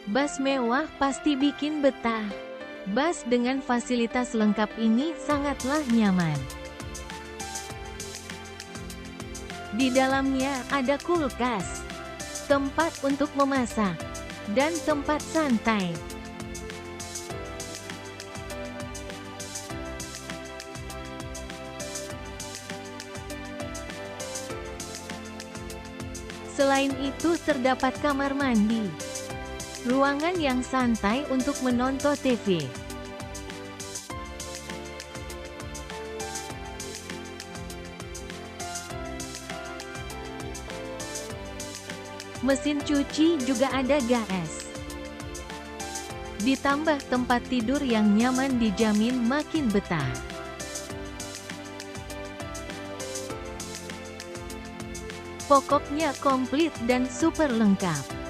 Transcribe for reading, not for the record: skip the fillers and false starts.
Bus mewah pasti bikin betah. Bus dengan fasilitas lengkap ini sangatlah nyaman. Di dalamnya ada kulkas, tempat untuk memasak, dan tempat santai. Selain itu terdapat kamar mandi, ruangan yang santai untuk menonton TV. Mesin cuci juga ada gas. Ditambah tempat tidur yang nyaman dijamin makin betah. Pokoknya komplit dan super lengkap.